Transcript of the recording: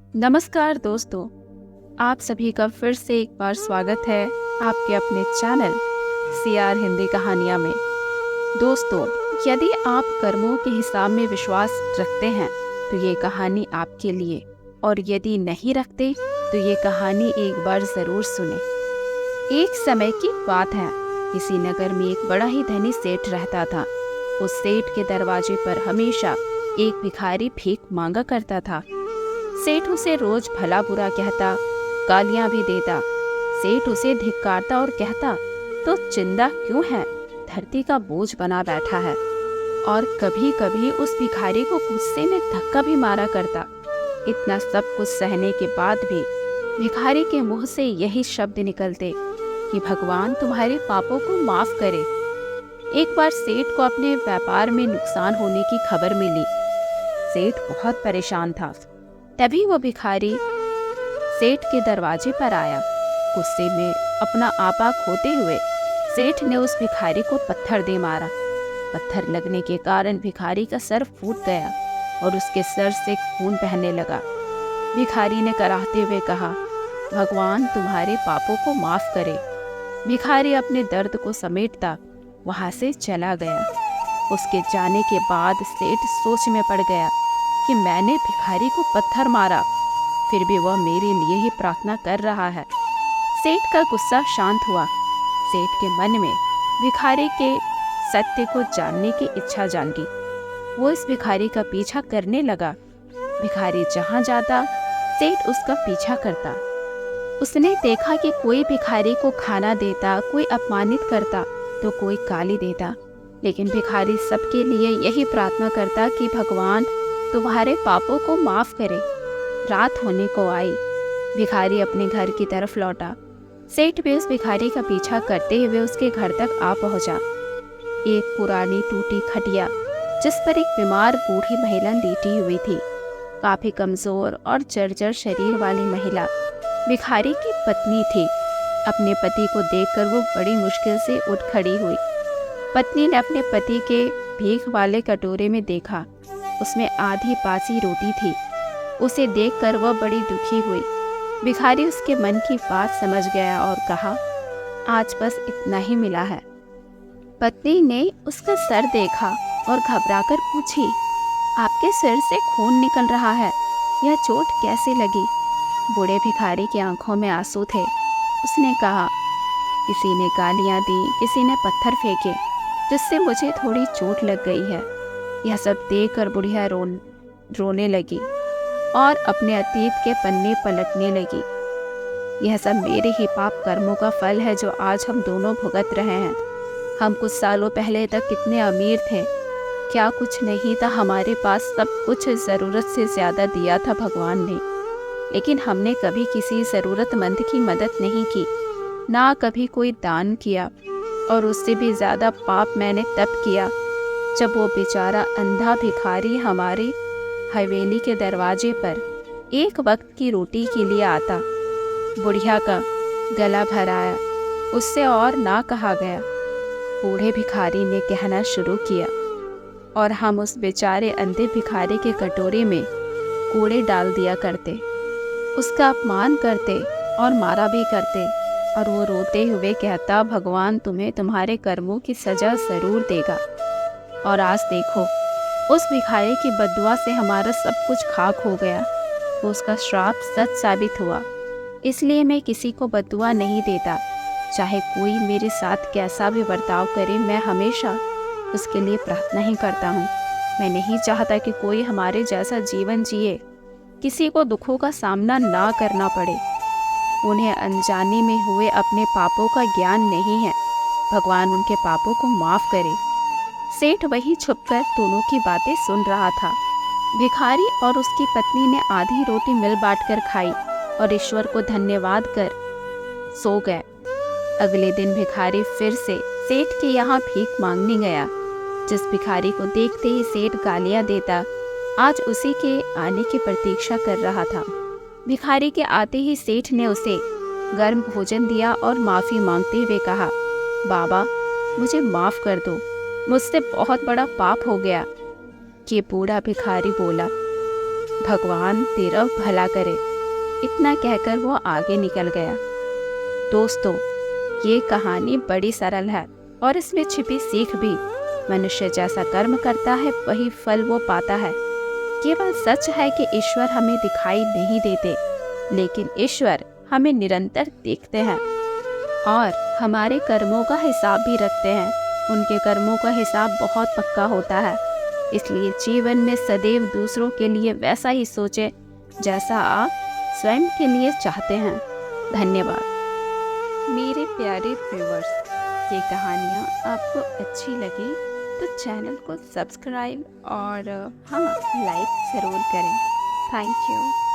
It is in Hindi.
नमस्कार दोस्तों, आप सभी का फिर से एक बार स्वागत है आपके अपने चैनल CR हिंदी कहानियाँ में। दोस्तों, यदि आप कर्मों के हिसाब में विश्वास रखते हैं तो ये कहानी आपके लिए, और यदि नहीं रखते तो ये कहानी एक बार ज़रूर सुने। एक समय की बात है, किसी नगर में एक बड़ा ही धनी सेठ रहता था। उस सेठ के दरवाजे पर हमेशा एक भिखारी भीख मांगा करता था। सेठ उसे रोज भला बुरा कहता, गालियां भी देता। सेठ उसे धिक्कारता और कहता, तो चिंदा क्यों है, धरती का बोझ बना बैठा है। और कभी कभी उस भिखारी को गुस्से में धक्का भी मारा करता। इतना सब कुछ सहने के बाद भी भिखारी के मुंह से यही शब्द निकलते कि भगवान तुम्हारे पापों को माफ करे। एक बार सेठ को अपने व्यापार में नुकसान होने की खबर मिली। सेठ बहुत परेशान था। तभी वो भिखारी सेठ के दरवाजे पर आया। गुस्से में अपना आपा खोते हुए सेठ ने उस भिखारी को पत्थर दे मारा। पत्थर लगने के कारण भिखारी का सर फूट गया और उसके सर से खून बहने लगा। भिखारी ने कराहते हुए कहा, भगवान तुम्हारे पापों को माफ करे। भिखारी अपने दर्द को समेटता वहां से चला गया। उसके जाने के बाद सेठ सोच में पड़ गया कि मैंने भिखारी को पत्थर मारा, फिर भी वह मेरे लिए ही प्रार्थना कर रहा है। सेठ का गुस्सा शांत हुआ। सेठ के मन में भिखारी के सत्य को जानने की इच्छा जागी। वो इस भिखारी का पीछा करने लगा। भिखारी जहाँ जाता सेठ उसका पीछा करता। उसने देखा कि कोई भिखारी को खाना देता, कोई अपमानित करता तो कोई गाली देता, लेकिन भिखारी सबके लिए यही प्रार्थना करता कि भगवान तुम्हारे पापों को माफ करे। रात होने को आई। भिखारी अपने घर की तरफ लौटा। सेठ भी उस भिखारी का पीछा करते हुए उसके घर तक आ पहुंचा। एक पुरानी टूटी खटिया जिस पर एक बीमार बूढ़ी महिला लेटी हुई थी। काफी कमजोर और जर्जर शरीर वाली महिला भिखारी की पत्नी थी। अपने पति को देखकर वो बड़ी मुश्किल से उठ खड़ी हुई। पत्नी ने अपने पति के भीख वाले कटोरे में देखा, उसमें आधी बासी रोटी थी। उसे देखकर वह बड़ी दुखी हुई। भिखारी उसके मन की बात समझ गया और कहा, आज बस इतना ही मिला है। पत्नी ने उसका सर देखा और घबराकर पूछी, आपके सिर से खून निकल रहा है, यह चोट कैसे लगी? बूढ़े भिखारी की आंखों में आंसू थे। उसने कहा, किसी ने गालियां दी, किसी ने पत्थर फेंके, जिससे मुझे थोड़ी चोट लग गई है। यह सब देखकर बुढ़िया रोने लगी और अपने अतीत के पन्ने पलटने लगी। यह सब मेरे ही पाप कर्मों का फल है जो आज हम दोनों भुगत रहे हैं। हम कुछ सालों पहले तक कितने अमीर थे, क्या कुछ नहीं था हमारे पास, सब कुछ ज़रूरत से ज़्यादा दिया था भगवान ने, लेकिन हमने कभी किसी ज़रूरतमंद की मदद नहीं की, ना कभी कोई दान किया। और उससे भी ज़्यादा पाप मैंने तब किया जब वो बेचारा अंधा भिखारी हमारे हवेली के दरवाजे पर एक वक्त की रोटी के लिए आता। बुढ़िया का गला भराया, उससे और ना कहा गया। बूढ़े भिखारी ने कहना शुरू किया और हम उस बेचारे अंधे भिखारी के कटोरे में कूड़े डाल दिया करते, उसका अपमान करते और मारा भी करते। और वो रोते हुए कहता, भगवान तुम्हें तुम्हारे कर्मों की सजा ज़रूर देगा। और आज देखो, उस भिखारी की बद्दुआ से हमारा सब कुछ खाक हो गया। तो उसका श्राप सच साबित हुआ। इसलिए मैं किसी को बद्दुआ नहीं देता, चाहे कोई मेरे साथ कैसा भी बर्ताव करे, मैं हमेशा उसके लिए प्रार्थना ही करता हूँ। मैं नहीं चाहता कि कोई हमारे जैसा जीवन जिए, किसी को दुखों का सामना ना करना पड़े। उन्हें अनजाने में हुए अपने पापों का ज्ञान नहीं है, भगवान उनके पापों को माफ करे। सेठ वही छुपकर दोनों की बातें सुन रहा था। भिखारी और उसकी पत्नी ने आधी रोटी मिल बांटकर खाई और ईश्वर को धन्यवाद कर सो गए। अगले दिन भिखारी फिर से सेठ के यहाँ भीख मांगने गया। जिस भिखारी को देखते ही सेठ गालियां देता, आज उसी के आने की प्रतीक्षा कर रहा था। भिखारी के आते ही सेठ ने उसे गर्म भोजन दिया और माफ़ी मांगते हुए कहा, बाबा मुझे माफ़ कर दो, मुझसे बहुत बड़ा पाप हो गया। ये बूढ़ा भिखारी बोला, भगवान तेरा भला करे। इतना कहकर वो आगे निकल गया। दोस्तों, ये कहानी बड़ी सरल है और इसमें छिपी सीख भी, मनुष्य जैसा कर्म करता है वही फल वो पाता है। केवल सच है कि ईश्वर हमें दिखाई नहीं देते, लेकिन ईश्वर हमें निरंतर देखते हैं और हमारे कर्मों का हिसाब भी रखते हैं। उनके कर्मों का हिसाब बहुत पक्का होता है। इसलिए जीवन में सदैव दूसरों के लिए वैसा ही सोचें जैसा आप स्वयं के लिए चाहते हैं। धन्यवाद। मेरे प्यारे व्यूअर्स, ये कहानियाँ आपको अच्छी लगी तो चैनल को सब्सक्राइब और हाँ, लाइक ज़रूर करें। Thank you.